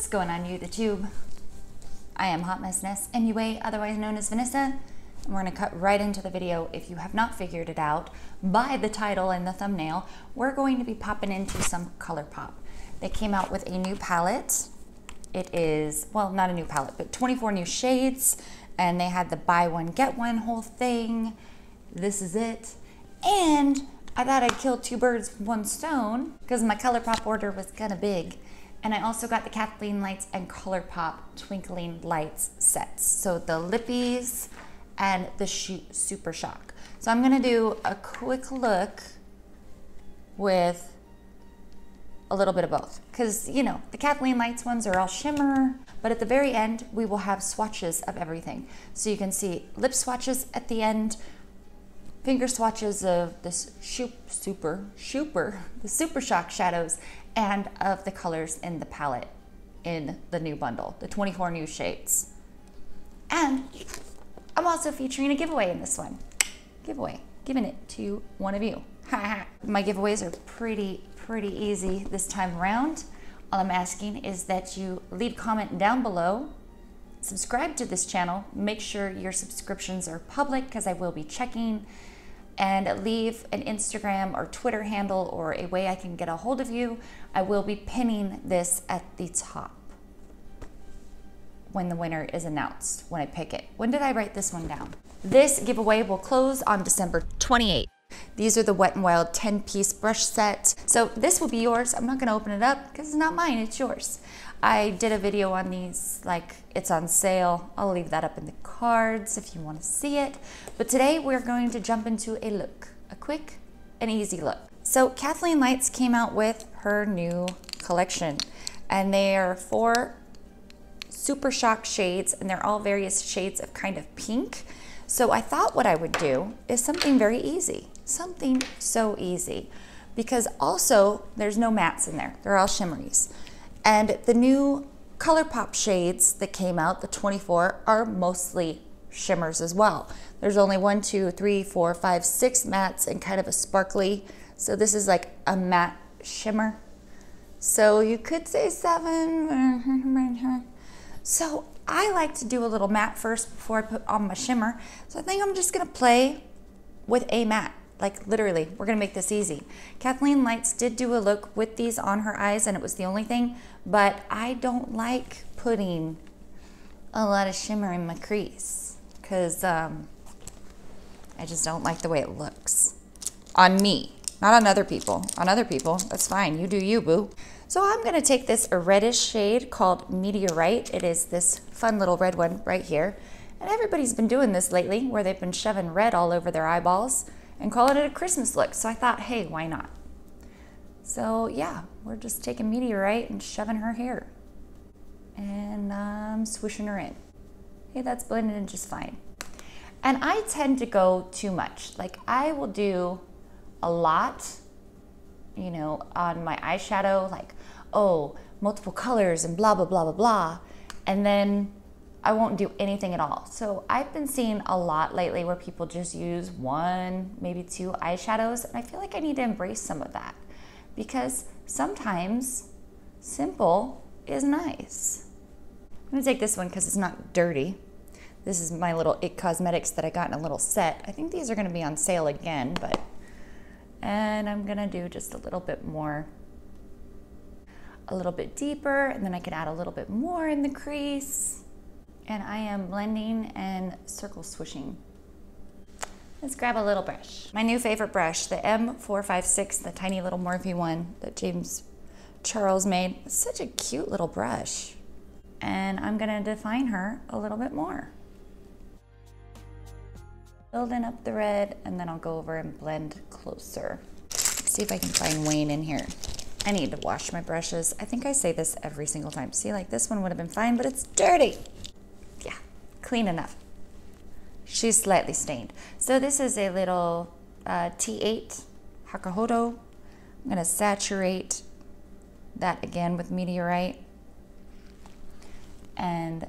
What's going on, you the tube? I am HotMess MUA, otherwise known as Vanessa, and we're going to cut right into the video. If you have not figured it out by the title and the thumbnail, we're going to be popping into some Colourpop. They came out with a new palette. It is, well, not a new palette, but 24 new shades, and they had the buy one, get one whole thing. This is it. And I thought I'd kill two birds with one stone because my Colourpop order was kind of big. And I also got the Kathleen Lights and Colourpop Twinkling Lights sets. So the lippies and the Super Shock. So I'm gonna do a quick look with a little bit of both. Because, you know, the Kathleen Lights ones are all shimmer, but at the very end, we will have swatches of everything. So you can see lip swatches at the end, finger swatches of the Super Shock shadows, and of the colors in the palette in the new bundle, the 24 new shades. And I'm also featuring a giveaway in this one. Giving it to one of you. My giveaways are pretty easy this time around. All I'm asking is that you leave a comment down below, subscribe to this channel, make sure your subscriptions are public because I will be checking, and leave an Instagram or Twitter handle or a way I can get a hold of you. I will be pinning this at the top when the winner is announced, when I pick it. When did I write this one down? This giveaway will close on December 28th. These are the Wet n Wild 10-piece brush set. So this will be yours. I'm not gonna open it up because it's not mine, it's yours. I did a video on these, like it's on sale. I'll leave that up in the cards if you want to see it. But today we're going to jump into a look, a quick and easy look. So Kathleen Lights came out with her new collection, and they are 4 Super Shock shades, and they're all various shades of kind of pink. So I thought what I would do is something very easy, something so easy, because also there's no mattes in there. They're all shimmeries. And the new Colourpop shades that came out, the 24, are mostly shimmers as well. There's only 1, 2, 3, 4, 5, 6 mattes and kind of a sparkly. So this is like a matte shimmer. So you could say 7. So I like to do a little matte first before I put on my shimmer. So I think I'm just gonna play with a matte. Like literally, we're gonna make this easy. Kathleen Lights did do a look with these on her eyes, and it was the only thing, but I don't like putting a lot of shimmer in my crease because I just don't like the way it looks. On me, not on other people. On other people, that's fine, you do you, boo. So I'm gonna take this reddish shade called Meteorite. It is this fun little red one right here. And everybody's been doing this lately where they've been shoving red all over their eyeballs and calling it a Christmas look. So I thought, hey, why not? So yeah, we're just taking Meteorite and shoving her here. And swishing her in. Hey, that's blended in just fine. And I tend to go too much. Like I will do a lot, you know, on my eyeshadow, like, oh, multiple colors and blah, blah, blah, blah, blah. And then I won't do anything at all. So I've been seeing a lot lately where people just use 1, maybe 2 eyeshadows, and I feel like I need to embrace some of that because sometimes simple is nice. I'm gonna take this one because it's not dirty. This is my little IT Cosmetics that I got in a little set. I think these are gonna be on sale again, and I'm gonna do just a little bit more, a little bit deeper, and then I can add a little bit more in the crease. And I am blending and circle swishing. Let's grab a little brush. My new favorite brush, the M456, the tiny little Morphe one that James Charles made. It's such a cute little brush. And I'm gonna define her a little bit more. Building up the red, and then I'll go over and blend closer. Let's see if I can find Wayne in here. I need to wash my brushes. I think I say this every single time. See, like this one would have been fine, but it's dirty. Yeah, clean enough. She's slightly stained. So this is a little T8 Hakuhodo. I'm gonna saturate that again with Meteorite and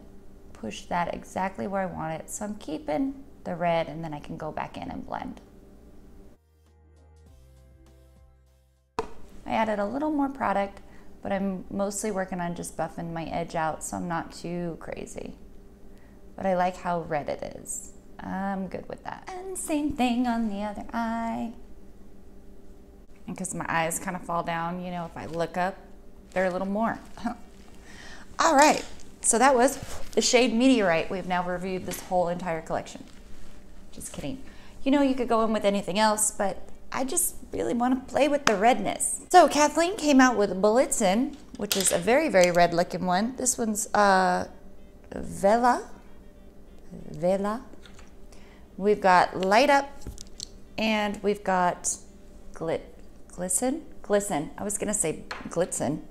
push that exactly where I want it. So I'm keeping the red, and then I can go back in and blend. I added a little more product but I'm mostly working on just buffing my edge out so I'm not too crazy. But I like how red it is. I'm good with that. And same thing on the other eye. And because my eyes kind of fall down, you know, if I look up, they're a little more. All right, so that was the shade Meteorite. We've now reviewed this whole entire collection. Just kidding. You know, you could go in with anything else, but I just really want to play with the redness. So Kathleen came out with Blitzen, which is a very, very red looking one. This one's Vela. We've got Light Up, and we've got Glisten. I was gonna say Blitzen,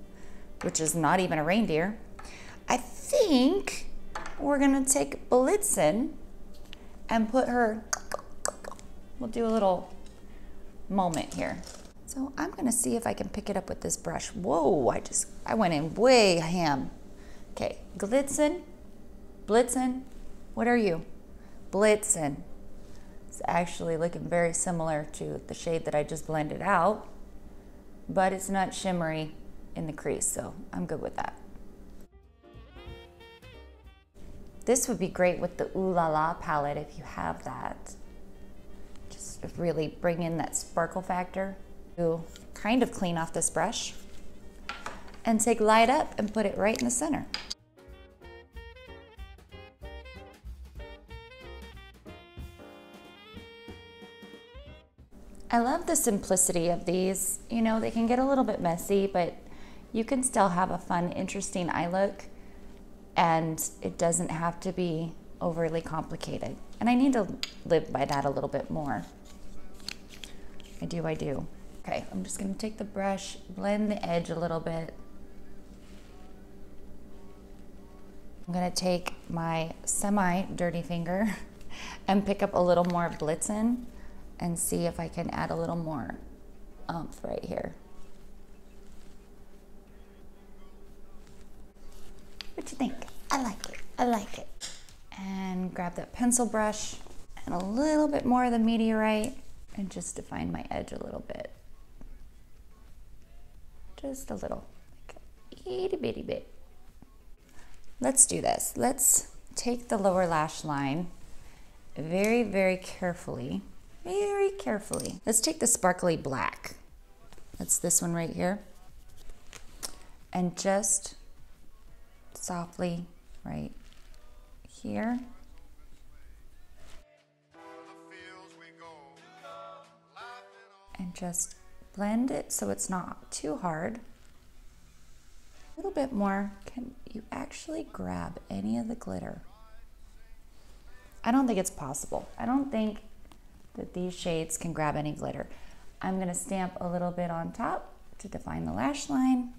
which is not even a reindeer. I think we're gonna take Blitzen and put her, we'll do a little moment here. So I'm gonna see if I can pick it up with this brush. Whoa, I went in way ham. Okay, Blitzen, what are you? Blitzen. It's actually looking very similar to the shade that I just blended out, but it's not shimmery in the crease, so I'm good with that. This would be great with the Ooh La La palette if you have that. Just really bring in that sparkle factor. To kind of clean off this brush and take Light Up and put it right in the center. I love the simplicity of these. You know, they can get a little bit messy, but you can still have a fun, interesting eye look, and it doesn't have to be overly complicated. And I need to live by that a little bit more. I do. Okay, I'm just gonna take the brush, blend the edge a little bit. I'm gonna take my semi-dirty finger and pick up a little more Blitzen and see if I can add a little more oomph right here. What you think? I like it. And grab that pencil brush and a little bit more of the Meteorite and just define my edge a little bit. Just a little, like a itty bitty bit. Let's do this. Let's take the lower lash line very, very carefully. Let's take the sparkly black. That's this one right here. And just softly right here. And just blend it so it's not too hard. A little bit more. Can you actually grab any of the glitter? I don't think it's possible. I don't think that these shades can grab any glitter. I'm gonna stamp a little bit on top to define the lash line.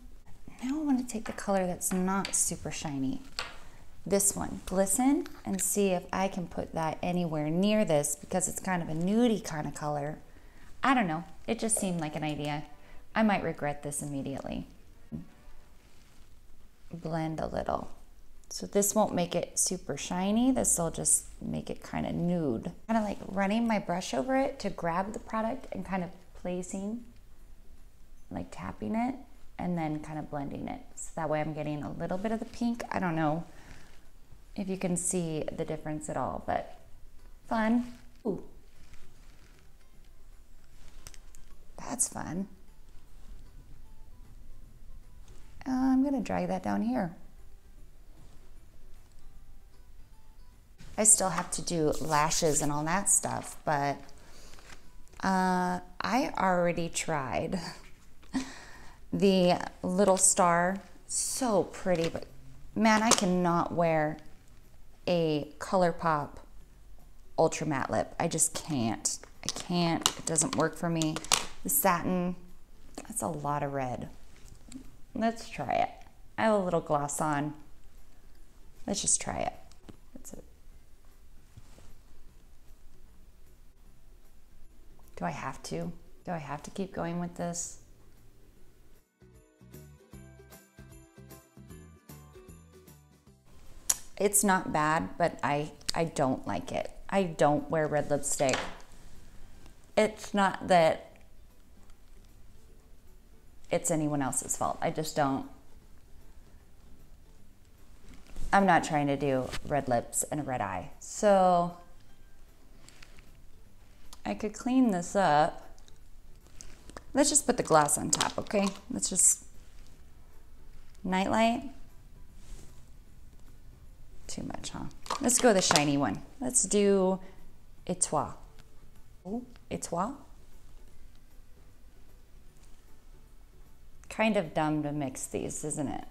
Now I want to take the color that's not super shiny. This one, Glisten, and see if I can put that anywhere near this because it's kind of a nudie kind of color. I don't know, it just seemed like an idea. I might regret this immediately. Blend a little. So this won't make it super shiny, this will just make it kind of nude. Kind of like running my brush over it to grab the product and kind of placing, like tapping it, and then kind of blending it. So that way I'm getting a little bit of the pink. I don't know if you can see the difference at all, but fun. Ooh. That's fun. I'm gonna drag that down here. I still have to do lashes and all that stuff, but I already tried the little star. So pretty, but man, I cannot wear a Colourpop Ultra Matte Lip. I just can't. I can't. It doesn't work for me. The satin, that's a lot of red. Let's try it. I have a little gloss on. Let's just try it. That's it. Do I have to? Do I have to keep going with this? It's not bad, but I don't like it. I don't wear red lipstick. It's not that it's anyone else's fault. I just don't. I'm not trying to do red lips and a red eye. So I could clean this up. Let's just put the gloss on top, okay? Let's just, Nightlight. Too much, huh? Let's go with the shiny one. Let's do Etoile. Ooh, Etoile. Kind of dumb to mix these, isn't it?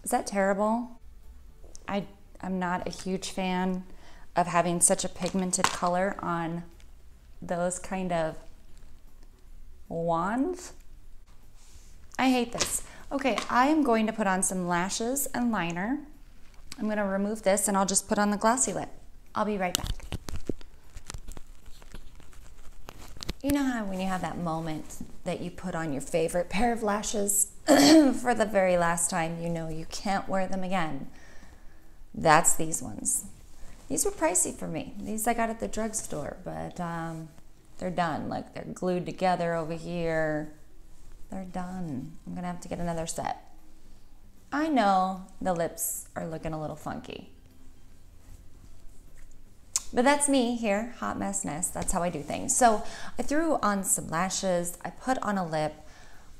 Is that terrible? I'm not a huge fan of having such a pigmented color on those kind of wands. I hate this. Okay, I am going to put on some lashes and liner. I'm gonna remove this and I'll just put on the glossy lip. I'll be right back. You know how when you have that moment that you put on your favorite pair of lashes for the very last time, you know you can't wear them again? That's these ones. These were pricey for me. These I got at the drugstore, but they're done. Like, they're glued together over here. They're done. I'm gonna have to get another set. I know the lips are looking a little funky. But that's me here, hot messness. That's how I do things. So I threw on some lashes. I put on a lip.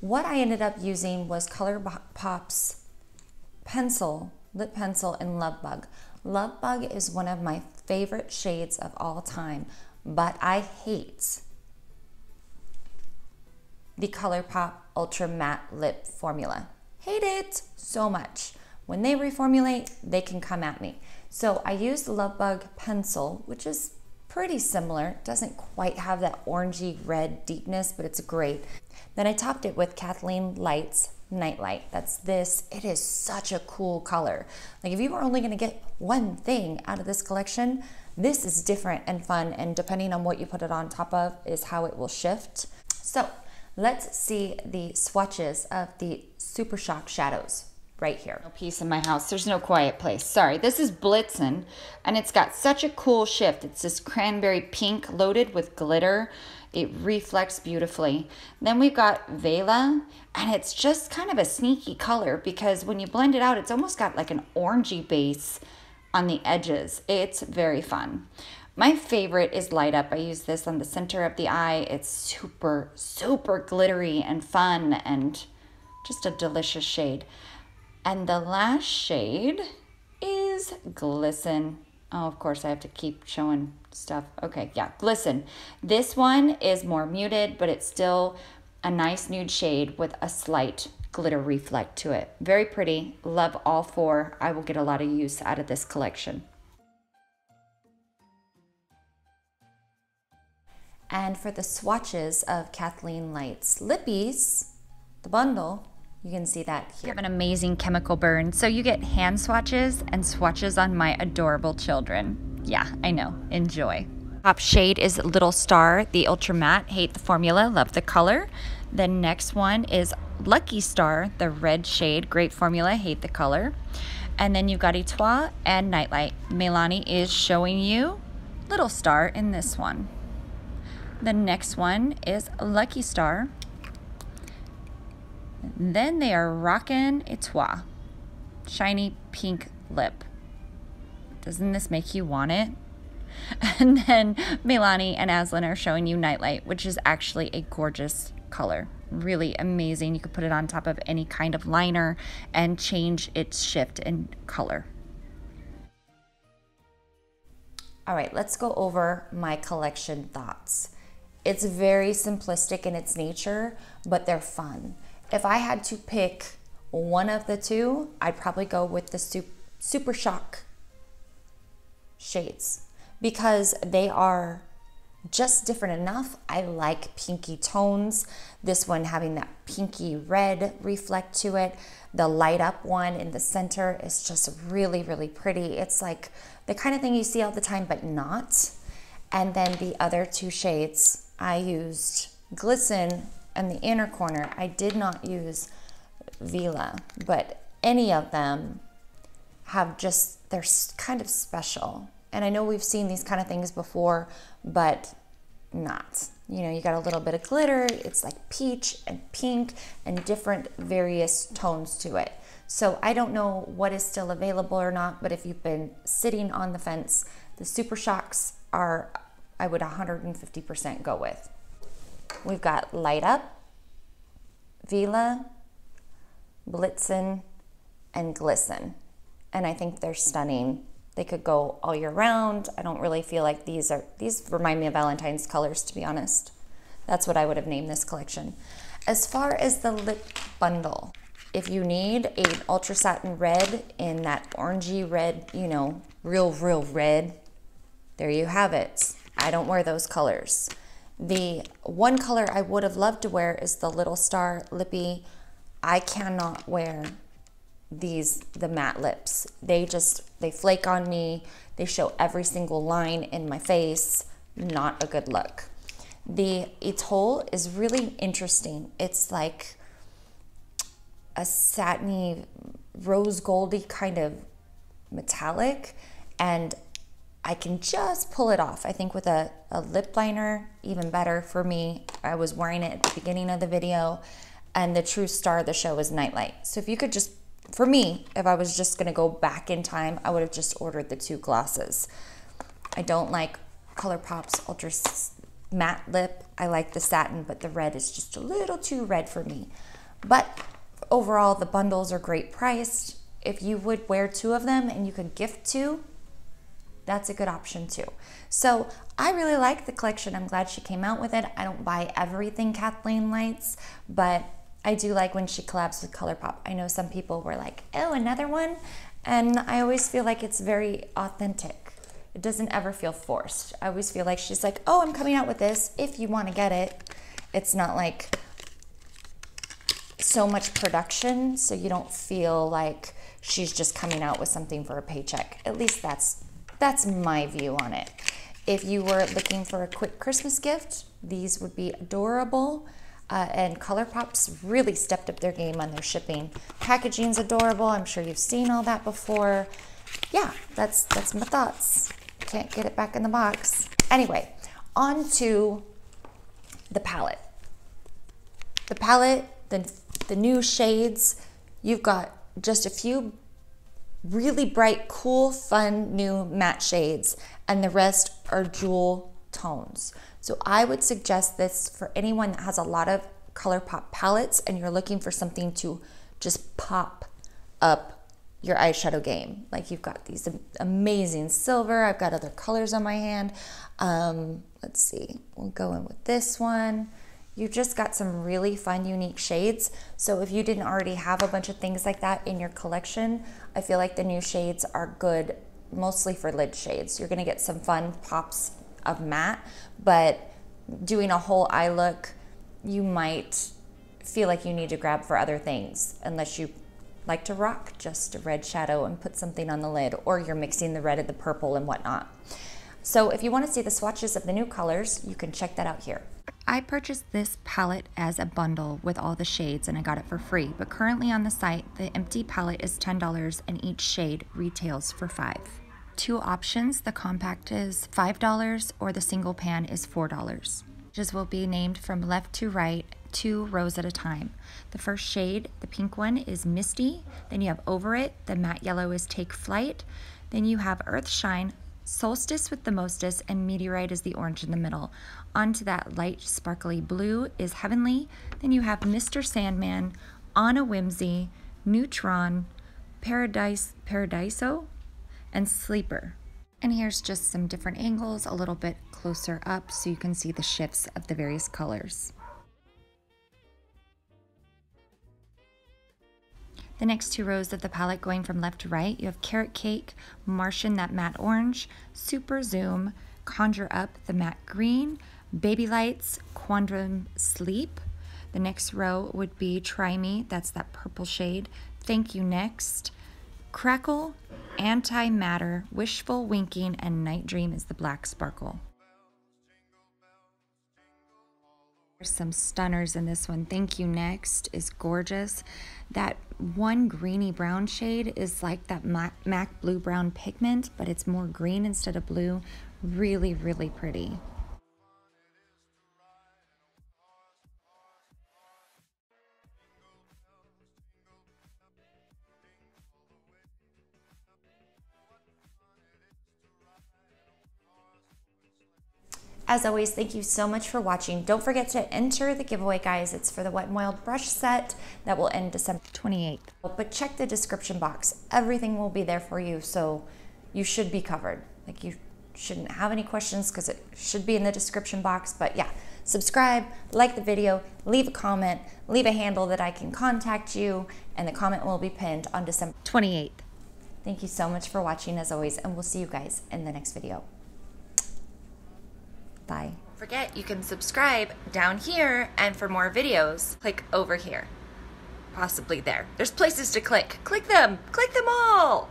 What I ended up using was Colourpop's pencil, lip pencil in Love Bug. Love Bug is one of my favorite shades of all time, but I hate the Colourpop Ultra Matte Lip Formula. Hate it so much. When they reformulate, they can come at me. So I used the Love Bug pencil, which is pretty similar. It doesn't quite have that orangey red deepness, but it's great. Then I topped it with Kathleen Lights Nightlight. That's this. It is such a cool color. Like, if you were only gonna get one thing out of this collection, this is different and fun, and depending on what you put it on top of is how it will shift. So let's see the swatches of the Super Shock shadows right here. No peace in my house. There's no quiet place. Sorry. This is Blitzen, and it's got such a cool shift. It's this cranberry pink loaded with glitter. It reflects beautifully. Then we've got Vela, and it's just kind of a sneaky color because when you blend it out, it's almost got like an orangey base on the edges. It's very fun. My favorite is Light Up. I use this on the center of the eye. It's super, super glittery and fun and just a delicious shade. And the last shade is Glisten. Oh, of course, I have to keep showing stuff. Okay, yeah, Glisten. This one is more muted, but it's still a nice nude shade with a slight glitter reflect to it. Very pretty. Love all four. I will get a lot of use out of this collection. And for the swatches of Kathleen Lights Lippies, the bundle, you can see that here. I have an amazing chemical burn. So you get hand swatches and swatches on my adorable children. Yeah, I know. Enjoy. Top shade is Little Star, the Ultra Matte. Hate the formula, love the color. The next one is Lucky Star, the red shade. Great formula, hate the color. And then you've got Etoile and Nightlight. Melanie is showing you Little Star in this one. The next one is Lucky Star. Then they are rocking Etoile. Shiny pink lip. Doesn't this make you want it? And then Melanie and Aslan are showing you Nightlight, which is actually a gorgeous color. Really amazing. You could put it on top of any kind of liner and change its shift in color. All right, let's go over my collection thoughts. It's very simplistic in its nature, but they're fun. If I had to pick one of the two, I'd probably go with the Super Shock shades because they are just different enough. I like pinky tones. This one having that pinky red reflect to it. The Light Up one in the center is just really, really pretty. It's like the kind of thing you see all the time, but not. And then the other two shades, I used Glisten in the inner corner. I did not use Vela, but any of them have just, they're kind of special. And I know we've seen these kind of things before, but not. You know, you got a little bit of glitter. It's like peach and pink and different various tones to it. So I don't know what is still available or not, but if you've been sitting on the fence, the Super Shocks are, I would 150% go with. We've got Light Up, Vila, Blitzen, and Glisten. And I think they're stunning. They could go all year round. I don't really feel like these remind me of Valentine's colors, to be honest. That's what I would have named this collection. As far as the lip bundle, if you need an ultra satin red in that orangey red, you know, real red, there you have it. I don't wear those colors. The one color I would have loved to wear is the Little Star Lippy. I cannot wear the matte lips. They flake on me. They show every single line in my face. Not a good look. The Etoile is really interesting. It's like a satiny, rose goldy kind of metallic, and I can just pull it off. I think with a lip liner, even better for me. I was wearing it at the beginning of the video, and the true star of the show is Nightlight. So if you could just, for me, if I was just gonna go back in time, I would have just ordered the 2 glosses. I don't like Colourpop's Ultra Matte Lip. I like the satin, but the red is just a little too red for me. But overall, the bundles are great priced. If you would wear 2 of them and you could gift 2, that's a good option too. So I really like the collection. I'm glad she came out with it. I don't buy everything Kathleen Lights, but I do like when she collabs with Colourpop. I know some people were like, oh, another one? And I always feel like it's very authentic. It doesn't ever feel forced. I always feel like she's like, oh, I'm coming out with this if you want to get it. It's not like so much production, so you don't feel like she's just coming out with something for a paycheck. At least that's my view on it. If you were looking for a quick Christmas gift, these would be adorable. And Colourpop's really stepped up their game on their shipping. Packaging's adorable. I'm sure you've seen all that before. Yeah, that's my thoughts. Can't get it back in the box. Anyway, on to the palette. The palette, the new shades. You've got just a few really bright, cool, fun, new matte shades, and the rest are jewel tones. So I would suggest this for anyone that has a lot of Colourpop palettes and you're looking for something to just pop up your eyeshadow game. Like you've got these amazing silver. I've got other colors on my hand. Let's see, we'll go in with this one. You just got some really fun, unique shades. So if you didn't already have a bunch of things like that in your collection, I feel like the new shades are good, mostly for lid shades. You're gonna get some fun pops of matte, but doing a whole eye look, you might feel like you need to grab for other things, unless you like to rock just a red shadow and put something on the lid, or you're mixing the red and the purple and whatnot. So if you wanna see the swatches of the new colors, you can check that out here. I purchased this palette as a bundle with all the shades and I got it for free, but currently on the site, the empty palette is $10 and each shade retails for $5. 2 options, the compact is $5 or the single pan is $4. Swatches will be named from left to right, 2 rows at a time. The first shade, the pink one, is Misty. Then you have Over It, the matte yellow is Take Flight. Then you have Earth Shine, Solstice with the Mostess, and Meteorite is the orange in the middle. Onto that light sparkly blue is Heavenly. Then you have Mr. Sandman, On a Whimsy, Neutron, Paradiso, and Sleeper. And here's just some different angles, a little bit closer up so you can see the shifts of the various colors. The next 2 rows of the palette going from left to right, you have Carrot Cake, Martian, that matte orange, Super Zoom, Conjure Up, the matte green, Baby Lights, Quantum Sleep. The next row would be Try Me, that's that purple shade, Thank You Next, Crackle, Antimatter, Wishful Winking, and Night Dream is the black sparkle. There's some stunners in this one. Thank You Next is gorgeous. That one greeny brown shade is like that MAC blue brown pigment, but it's more green instead of blue. Really, really pretty. As always, thank you so much for watching. Don't forget to enter the giveaway, guys. It's for the Wet n Wild brush set that will end December 28th. But check the description box. Everything will be there for you, so you should be covered. Like, you shouldn't have any questions because it should be in the description box. But yeah, subscribe, like the video, leave a comment, leave a handle that I can contact you, and the comment will be pinned on December 28th. Thank you so much for watching, as always, and we'll see you guys in the next video. Bye. Don't forget, you can subscribe down here, and for more videos, click over here. Possibly there. There's places to click. Click them all!